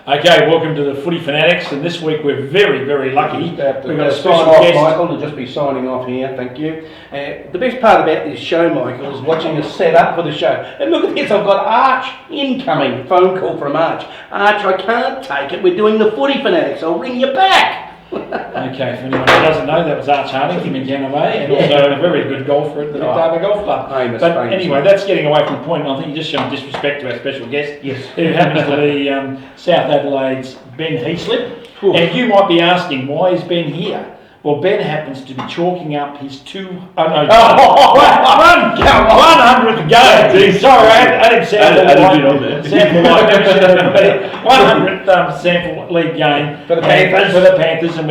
Okay, welcome to the Footy Fanatics, and this week we're very, very lucky. We've got a special guest. Michael, to just be signing off here, thank you. The best part about this show, Michael, is watching us set up for the show. And look at this, I've got Arch incoming, phone call from Arch. Arch, I can't take it, we're doing the Footy Fanatics, I'll ring you back. Okay, for anyone who doesn't know, that was Arch Harding from Encounter Bay, and also a very good golfer at the Harbour Golf Club. But anyway, that's getting away from the point, and I think you're just showing disrespect to our special guest, who happens to be South Adelaide's Ben Heaslip. And you might be asking, why is Ben here? Well, Ben happens to be chalking up his 100th game. Sorry, I didn't sample 100th sample league game for the Panthers, and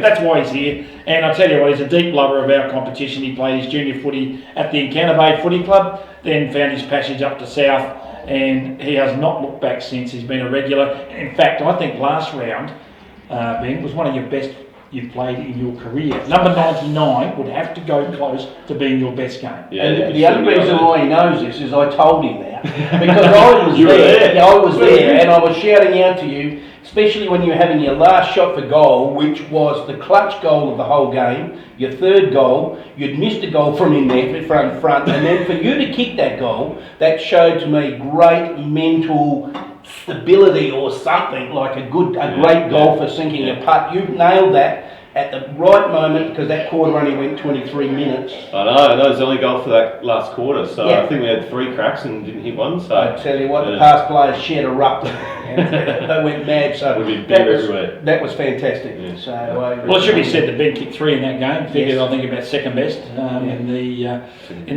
that's why he's here. And I tell you what, he's a deep lover of our competition. He played his junior footy at the Encounter Bay Footy Club, then found his passage up to South, and he has not looked back since. He's been a regular. In fact, I think last round, Ben, was one of your best you've played in your career. Number 99 would have to go close to being your best game. Yeah, and the only reason why he knows this is I told him that. Because I was there. Yeah, I was there, and I was shouting out to you, especially when you were having your last shot for goal, which was the clutch goal of the whole game, your third goal. You'd missed a goal from in there, front, and then for you to kick that goal, that showed to me great mental stability or something, like a great golfer sinking a putt. You nailed that at the right moment, because that quarter only went 23 minutes. I know, that was the only goal for that last quarter, so I think we had 3 cracks and didn't hit one. So I tell you what, the past players shed erupted and they went mad. So that was fantastic. Yeah. So well, it should be said that Ben kicked 3 in that game. Figured I think about second best in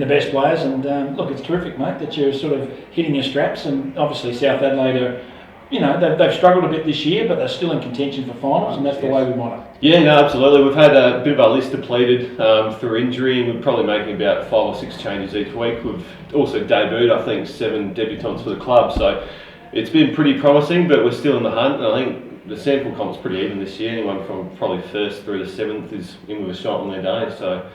the best players. And look, it's terrific, mate, that you're sort of hitting your straps. And obviously South Adelaide are, they've struggled a bit this year, but they're still in contention for finals, and that's the way we want it. Yeah, no, absolutely. We've had a bit of our list depleted through injury, and we're probably making about 5 or 6 changes each week. We've also debuted, I think, 7 debutants for the club, so it's been pretty promising, but we're still in the hunt. And I think the sample comp's pretty even this year. Anyone from probably 1st through to 7th is in with a shot on their day, so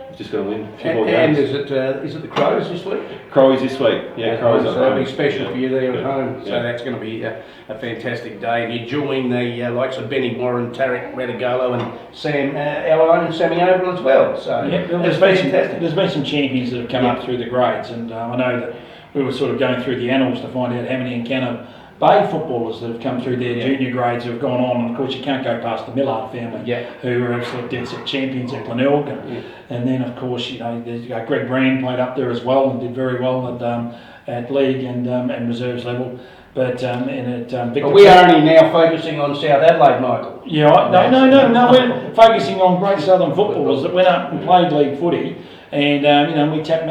we've just got to win a few more games. And is it the Crows this week? Crows this week, yeah. Crows so that'll be special for you there at home. So that's going to be a fantastic day. And you join the likes of Benny Warren, Tarek Radagolo, and Sam our own Sammy Oval as well. So there's been some champions that have come up through the grades, and I know that we were sort of going through the annals to find out how many Encounter Bay footballers that have come through their junior grades who have gone on, and of course you can't go past the Millard family, who are absolute dead set champions at Glenelg, and then of course there's Greg Brand played up there as well and did very well at league and reserves level. But but we are only now focusing on South Adelaide, Michael. Yeah, no. We're focusing on great Southern footballers that went up and played league footy. And we tip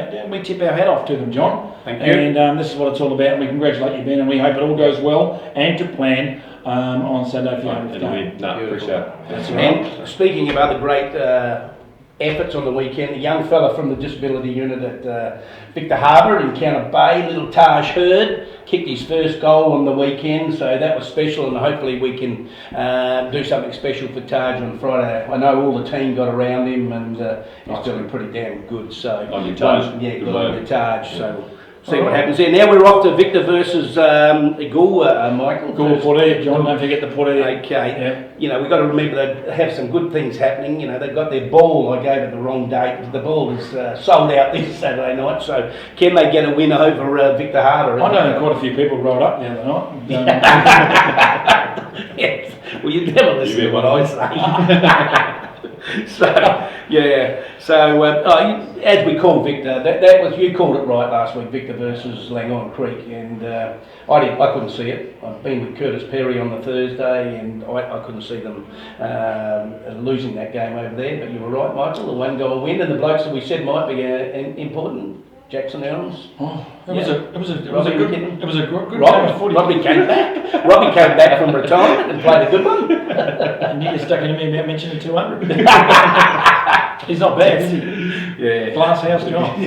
our hat off to them, John. Thank you. And this is what it's all about. And we congratulate you, Ben, and we hope it all goes well and to plan on Saturday for your game. Appreciate it. That's right. And speaking of other great efforts on the weekend, a young fella from the disability unit at Victor Harbour in Encounter Bay, little Taj Hurd, kicked his first goal on the weekend, so that was special, and hopefully we can do something special for Taj on Friday. I know all the team got around him, and he's doing pretty damn good. So on your Taj. Yeah, good on your Taj. So see what happens there. Now we're off to Victor versus Gould, Michael. Gould Porter, John, don't forget the Porter. Okay. Yeah. We've got to remember they have some good things happening. They've got their ball. I gave it the wrong date. The ball is sold out this Saturday night. So can they get a win over Victor Harbour? I know quite a few people rolled up the other night. Yes. Well, you never listen to what I say. So as we call Victor, that was, you called it right last week, Victor versus Langon Creek, and I couldn't see it. I've been with Curtis Perry on the Thursday, and I couldn't see them losing that game over there. But you were right, Michael. The 1-goal win, and the blokes that we said might be important. Jackson Elms. It was a good game of footy. Robbie came back. Robbie came back from retirement and played a good one. And you stuck into me about mentioning 200. He's not bad, is he? Yeah. Glass house John.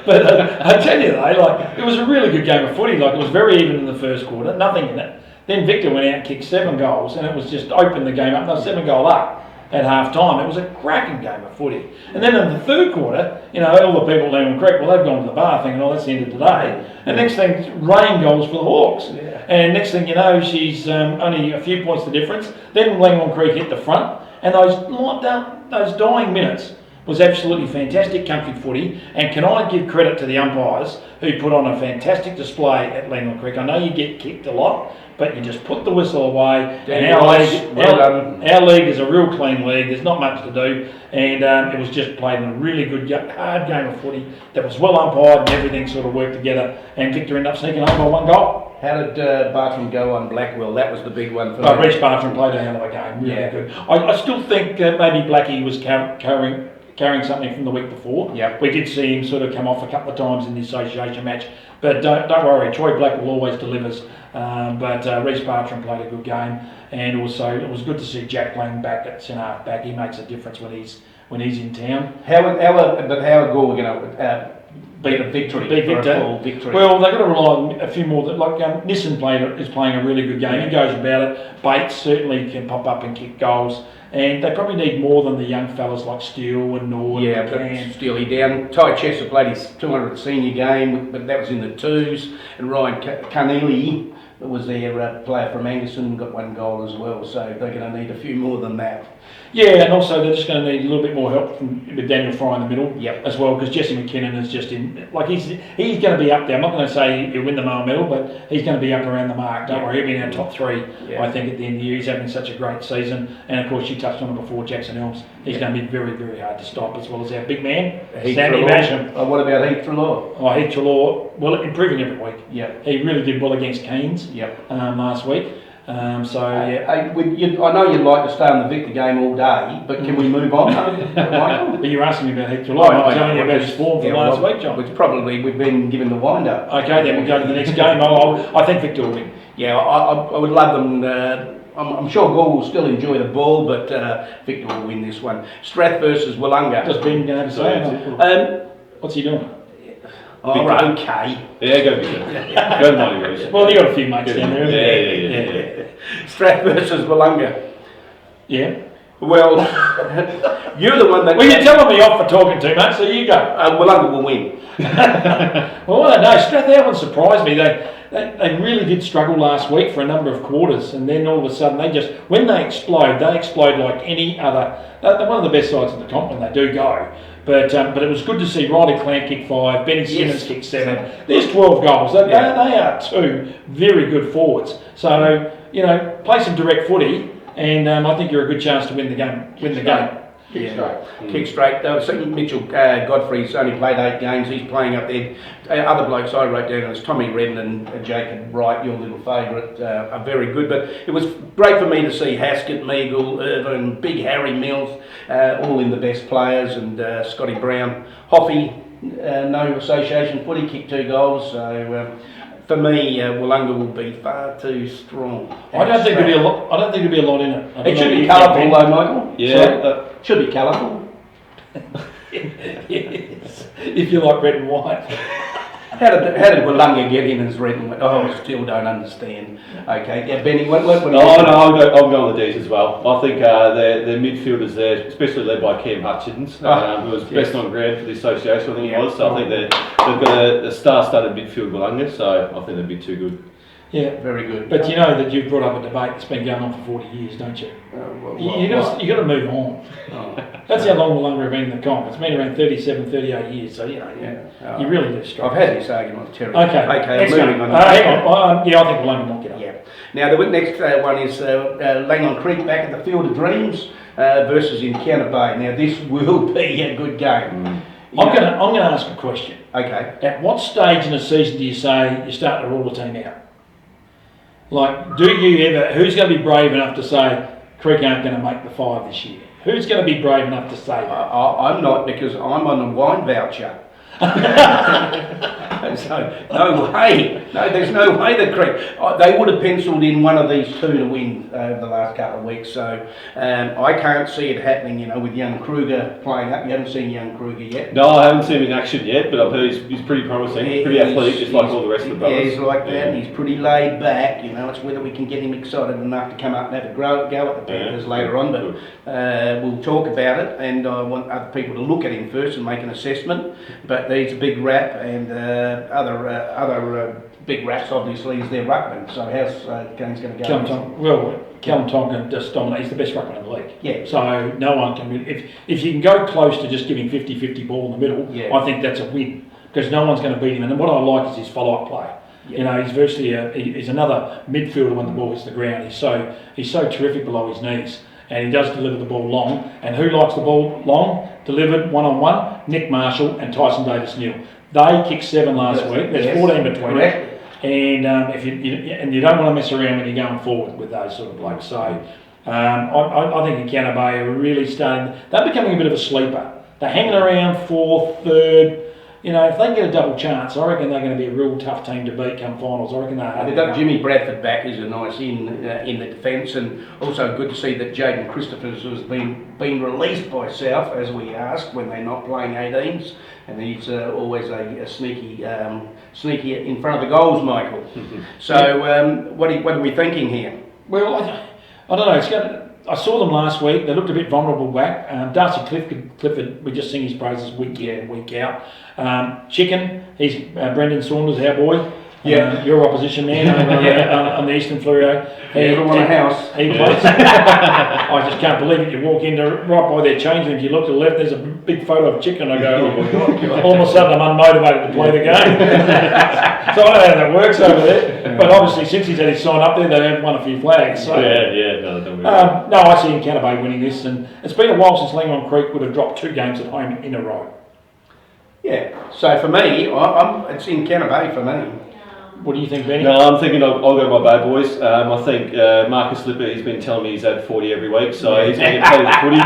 But I tell you though, it was a really good game of footy. It was very even in the first quarter, nothing in it. Then Victor went out and kicked 7 goals, and it was just opened the game up. They were 7-goal up. at half time. It was a cracking game of footy. And then in the third quarter, you know, all the people down in Creek, well, they've gone to the bar thinking, oh, that's the end of today. And next thing, rain goals for the Hawks. Yeah. And next thing you know, she's only a few points the difference. Then Langmore Creek hit the front. And those dying minutes was absolutely fantastic country footy. And can I give credit to the umpires who put on a fantastic display at Langmore Creek. I know you get kicked a lot, but you just put the whistle away. Dan And Rice, our league is a real clean league. There's not much to do. And it was just played in a really good, hard game of footy that was well umpired and everything sort of worked together. And Victor ended up sneaking home by 1 goal. How did Bartram go on Blackwell? That was the big one for me. Reece Bartram played a hell of a game, really good. I still think maybe Blackie was carrying something from the week before. Yep. We did see him sort of come off a couple of times in the association match, but don't worry, Troy Blackwell always delivers. But Reece Bartram played a good game, and also it was good to see Jack Lang back at centre half back. He makes a difference when he's in town. How are Gore going to beat a victory? Beat for Victor. a full victory. Well, they've got to rely on a few more. Like Nissan is playing a really good game. He goes about it. Bates certainly can pop up and kick goals. And they probably need more than the young fellas like Steele and Nord. Yeah, and but still he down. Ty Chester played his 200th senior game, but that was in the twos. And Ryan Carnelli was their player from Anderson, got 1 goal as well. So they're going to need a few more than that. Yeah, and also they're just going to need a little bit more help with Daniel Fry in the middle as well, because Jesse McKinnon is just in, like he's going to be up there. I'm not going to say he'll win the Mail medal, but he's going to be up around the mark. Don't worry, he'll be in our top 3, I think, at the end of the year. He's having such a great season. And of course, you touched on it before, Jackson Elms. He's going to be very, very hard to stop, as well as our big man, Sandy Basham. What about Heath Trelaw? Oh, Heath Trelaw, well, improving every week. Yeah. He really did well against Cairns last week. I know you'd like to stay on the Victor game all day, but can we move on, Michael? But you're asking me about Hector Lyon. I'm telling you about his form from last week, John. Which probably we've been given the wind up. Okay, then we'll go to the next game. I think Victor will win. Yeah, I would love them. I'm sure Gore will still enjoy the ball, but Victor will win this one. Strath versus Wollonga. Just Ben going to say. What's he doing? Oh, okay. Yeah, go Victor. Go to Mighty Roos. Well, you got a few mates down there. Yeah. Strath versus Wollonga. Yeah. Well, you're the one that. Well, you're telling me off for talking too much, so you go. Wollonga will win. Well, I don't know. Strath, that one surprised me. They really did struggle last week for a number of quarters, and then all of a sudden when they explode like any other. They're one of the best sides in the comp when they do go. But it was good to see Riley Clamp kick 5, Benny Simmons kick 7. There's 12 goals. They are 2 very good forwards. So, play some direct footy, and I think you're a good chance to win the game. Kick straight. Mitchell Godfrey's only played 8 games. He's playing up there. Other blokes I wrote down was Tommy Redden and Jacob Wright, your little favourite, are very good. But it was great for me to see Haskett, Meagle, Irvin, Big Harry Mills, all in the best players, and Scotty Brown. Hoffy, no association footy, kicked 2 goals. So for me, Wollonga will be far too strong. I don't think there'll be a lot in it. It should be colourful though, Michael. Yeah. Should be colourful. Yes, if you like red and white. How did Wollonga get in as red and white? Oh, I still don't understand. Okay, yeah, Benny, what No, I'm going with the D's as well. I think their midfielders there, especially led by Cam Hutchins, who was best on ground for the association, I think he was. So I think they've got a star-studded midfield Wollonga, so I think they'd be too good. Yeah, very good. But you know that you've brought up a debate that's been going on for 40 years, don't you? You got to move on. That's how long Wollonga have been in the comp. It's been around 37, 38 years, so you really do struggle. I've had this argument with Terry. Okay, moving on. Hang on. I think Wollonga will get up. Yeah. Now the next one is Langdon Creek back at the Field of Dreams versus Encounter Bay. Now this will be a good game. I'm going to ask a question. Okay. At what stage in the season do you say you start to rule the team out? Like, who's going to be brave enough to say Creek aren't going to make the 5 this year? Who's going to be brave enough to say that? I'm not, because I'm on a wine voucher. So, no way. No, there's no way the Creek. They would have penciled in one of these two to win over the last couple of weeks. So, I can't see it happening, with young Kruger playing up. You haven't seen young Kruger yet? No, I haven't seen him in action yet, but I've heard he's pretty promising, pretty athletic, just like all the rest of the brothers. Yeah, he's like that, and he's pretty laid back, it's whether we can get him excited enough to come up and have a go at the Panthers later on, but we'll talk about it, and I want other people to look at him first and make an assessment, but he's a big rap, and other big raps obviously is their ruckman, so how's game's going to go? Callum Tonkin just dominates. He's the best ruckman in the league. Yeah. So no one can win. If you can go close to just giving 50-50 ball in the middle, I think that's a win, because no one's going to beat him. And what I like is his follow-up play. Yeah. He's virtually he's another midfielder when the ball hits the ground. He's so terrific below his knees, and he does deliver the ball long. And who likes the ball long delivered one-on-one? Nick Marshall and Tyson Davis-Neal. They kicked 7 last week. There's 14 between them. And if you don't want to mess around when you're going forward with those sort of blokes. So I think Encounter Bay are really starting. They're becoming a bit of a sleeper. They're hanging around 4th, 3rd. If they can get a double chance, I reckon they're going to be a real tough team to beat come finals. I reckon they've got Jimmy Bradford back, who's a nice in the defence, and also good to see that Jaden Christophers has been released by South, as we asked, when they're not playing 18s, and he's always a sneaky in front of the goals, Michael. So what are we thinking here? Well, I don't know. I saw them last week. They looked a bit vulnerable back. Darcy Clifford, we just sing his praises week in and week out. Chicken, he's Brendan Saunders, our boy. Your opposition man on the Eastern Fluoro. Never won a house. He plays. I just can't believe it. You walk in right by their change rooms, you look to the left, there's a big photo of Chicken. I go, oh my God. All of a sudden I'm unmotivated to play the game. So I don't know how that works over there. But obviously, since he's had his sign up there, they have won a few flags. So. No, I see Encounter Bay winning this, and it's been a while since Langron Creek would have dropped 2 games at home in a row. Yeah, so for me, it's Encounter Bay for me. What do you think, Benny? No, I'm thinking I'll go to my Bay boys. I think Marcus Lipper, he's been telling me he's had 40 every week, so he's going to play the footy.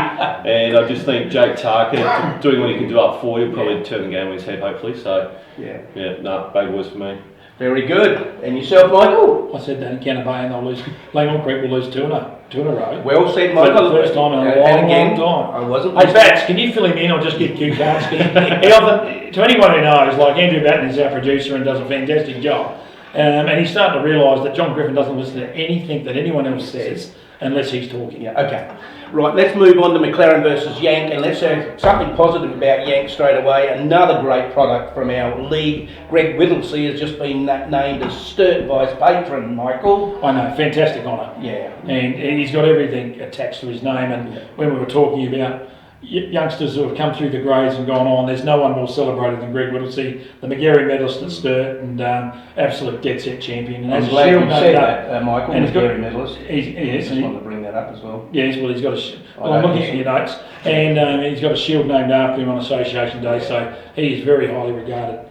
And I just think Jake Tarkin, doing what he can do up 40, will probably turn the game on his head, hopefully. So, Bay boys for me. Very good. And yourself, Michael? I said that Encounter Bay, and they'll lose. Langron Creek will lose 2 in a row. Well said, Michael. For the first time in a long time. I wasn't. Hey, Bats, can you fill him in or just get cue cards? To anyone who knows, like Andrew Batten is our producer and does a fantastic job. And he's starting to realise that John Griffin doesn't listen to anything that anyone else says unless he's talking. Yeah, okay. Right, let's move on to McLaren versus Yank, and let's say something positive about Yank straight away. Another great product from our league. Greg Whittlesey has just been named as Sturt Vice Patron, Michael. I know, fantastic honour. Yeah. And he's got everything attached to his name, and when we were talking about youngsters who have come through the grades and gone on, there's no one more celebrated than Greg Whittlesey, the McGarry medalist at Sturt, and absolute dead set champion. And I'm glad you said that, Michael, and McGarry medalist. I just wanted to bring that up as well. Yes, well, he's got I'm looking at your notes, and he's got a shield named after him on Association Day, so he is very highly regarded.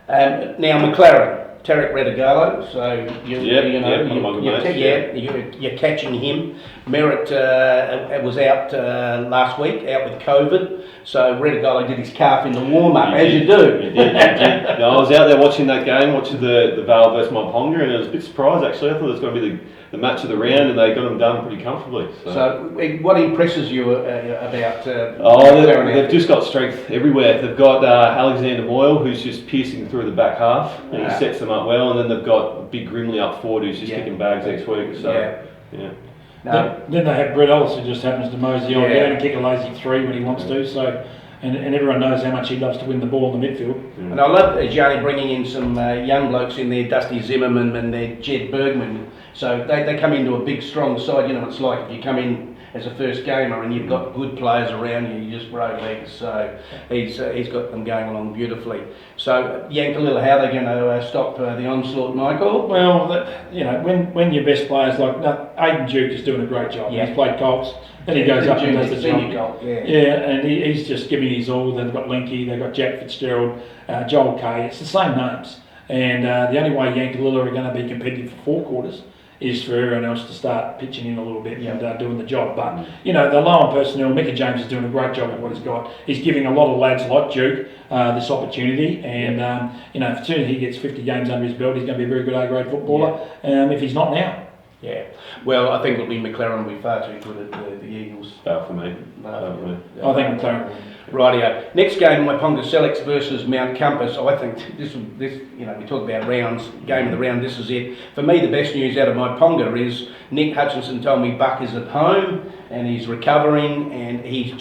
Now, McLaren. Tarek Redagallo, so you're catching him. Merritt was out last week, out with COVID, so Redagallo did his calf in the warm-up, as you do. He did. No, I was out there watching that game, watching the Vale versus Monponga, and I was a bit surprised actually. I thought it was going to be the match of the round, and they got them done pretty comfortably. So what impresses you about they've just got strength everywhere. They've got Alexander Moyle, who's just piercing through the back half, and he sets them up well, and then they've got Big Grimley up forward, who's just kicking bags next week. So No. Then they have Brett Ellis, who just happens to mosey on down and kick a lazy 3 when he wants to. So, and everyone knows how much he loves to win the ball in the midfield. And I love Johnny bringing in some young blokes in there, Dusty Zimmerman and Jed Bergman. So they come into a big, strong side. You know, it's like if you come in as a first gamer and you've got good players around you, you just row legs. So he's got them going along beautifully. So Yankalilla, how are they going to stop the onslaught, Michael? Well, when your best players like Aidan Duke is doing a great job. He's played Colts. Then he goes up and does the jump. And he's just giving his all. They've got Linky, they've got Jack Fitzgerald, Joel Kay. It's the same names. And the only way Yankalilla are going to be competitive for 4 quarters is for everyone else to start pitching in a little bit Yeah. and doing the job. But, you know, the lower personnel, Mickey James is doing a great job at what he's got. He's giving a lot of lads like Duke this opportunity, and, you know, as soon as he gets 50 games under his belt, he's going to be a very good A-grade footballer, if he's not now. Yeah. Well, I think it'll be McLaren will be far too good at the Eagles. Far for me. I think McLaren. Rightio. Next game, Waiponga Select versus Mount Compass. I think this, you know, we talk about rounds, game of the round. This is it. For me, the best news out of Waiponga is Nick Hutchinson told me Buck is at home and he's recovering, and he's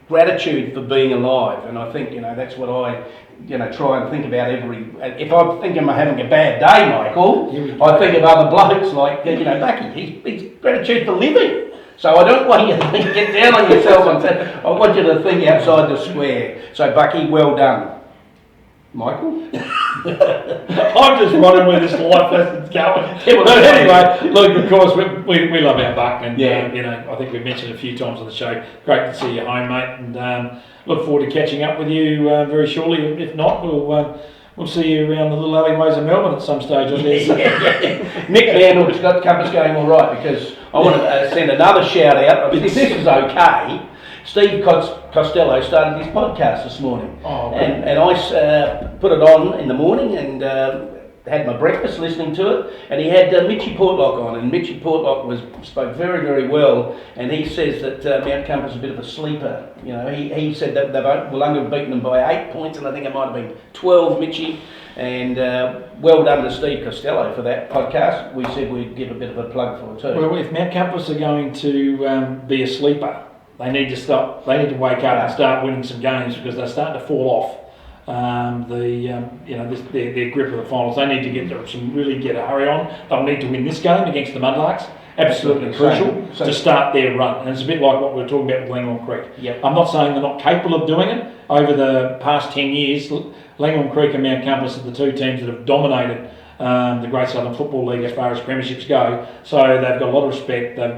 gratitude for being alive. And I think, you know, that's what I, you know, try and think about every. If I think I'm having a bad day, Michael, I think of other blokes like, you know, Bucky. He's gratitude for living. So I don't want you to get down on yourself and say, I want you to think outside the square. So Bucky, well done. Michael? I'm just wondering where this life lesson's going. But anyway, look, of course, we love our Buck, and you know, I think we've mentioned a few times on the show. Great to see you home, mate, and look forward to catching up with you very shortly. If not, we'll see you around the little alleyways of Melbourne at some stage. I guess. Nick Vandal's got Compass going all right, because I want to send another shout out. If this is okay, Steve Costello started his podcast this morning, and I put it on in the morning and had my breakfast listening to it, and he had Mitchie Portlock on, and Mitchie Portlock spoke very, very well, and he says that Mount Compass is a bit of a sleeper. You know, he said that Wollonga have beaten them by 8 points, and I think it might have been 12, Mitchie. And well done to Steve Costello for that podcast. We said we'd give a bit of a plug for it too. Well, if Mount Compass are going to be a sleeper, they need to stop. They need to wake up and start winning some games, because they're starting to fall off. You know, their grip of the finals. They need to get a hurry on. They'll need to win this game against the Mudlarks. Absolutely crucial to start their run. And it's a bit like what we were talking about with Langhorne Creek. Yep. I'm not saying they're not capable of doing it. Over the past 10 years, Langhorne Creek and Mount Compass are the two teams that have dominated the Great Southern Football League as far as premierships go. So they've got a lot of respect. They've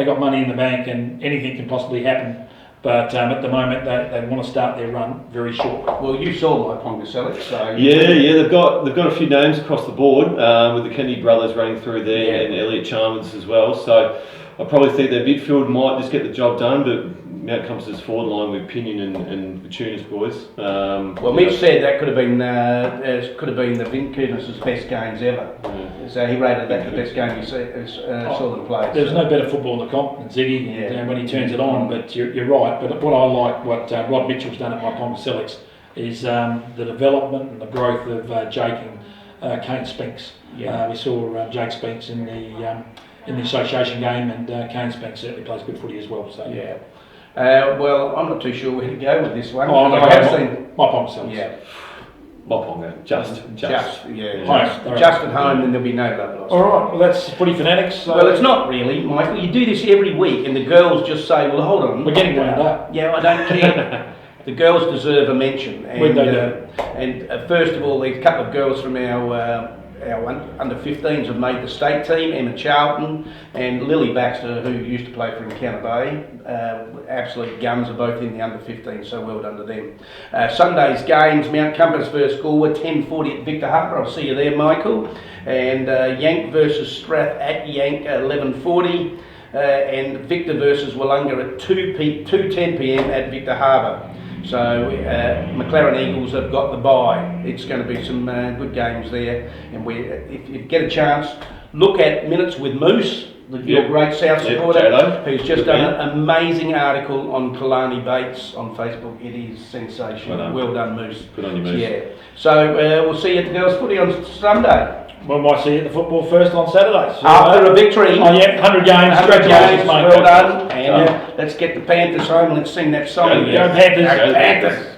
got money in the bank, and anything can possibly happen. But at the moment, they want to start their run very short. Well, you saw Waiponga Select, so yeah, they've got a few names across the board, with the Kennedy brothers running through there, and Elliot Chalmers as well. So I probably think their midfield might just get the job done, but Mount Compass's forward line with Pinion and the Tunis boys. Well, Mitch said that could have been the Vin Kunis's best games ever. Yeah. So he rated that the best game he saw them play. There's no better football in the comp than Ziggy when he turns it on. But you're right. But what I like, what Rod Mitchell's done at Waiponga Selects, is the development and the growth of Jake and Kane Spinks. Yeah. We saw Jake Spinks in the association game, and Kane Spinks certainly plays good footy as well. So yeah. Well, I'm not too sure where to go with this one. I have seen Waiponga Selects. Yeah. Waiponga, just at home, and there'll be no blood loss. All right, well that's Footy Fanatics. So well, it's not really, Michael. You do this every week, and the girls just say, "Well, hold on, we're getting wound up." Yeah, I don't care. The girls deserve a mention, and they do. And first of all, a couple of girls from our under 15s have made the state team. Emma Charlton and Lily Baxter, who used to play for Encounter Bay, absolute guns, are both in the under 15s, so well done to them. Sunday's games: Mount Compass versus Galway, 10:40 at Victor Harbour. I'll see you there, Michael. And Yank versus Strath at Yank, 11:40. And Victor versus Wollonga at 2:10 p.m. at Victor Harbour. So McLaren Eagles have got the bye. It's going to be some good games there, and if you get a chance, look at Minutes with Moose, your great South supporter, who's just done an amazing article on Kalani Bates on Facebook. It is sensational. Well done, Moose. Good on you, Moose. Yeah. So we'll see you at the Girls' Footy on Sunday. We might see you at the football first on Saturday. So after a victory. Oh yeah, 100 games. 100 games, well done. And let's get the Panthers home and let's sing that song. Go Panthers. Go Panthers.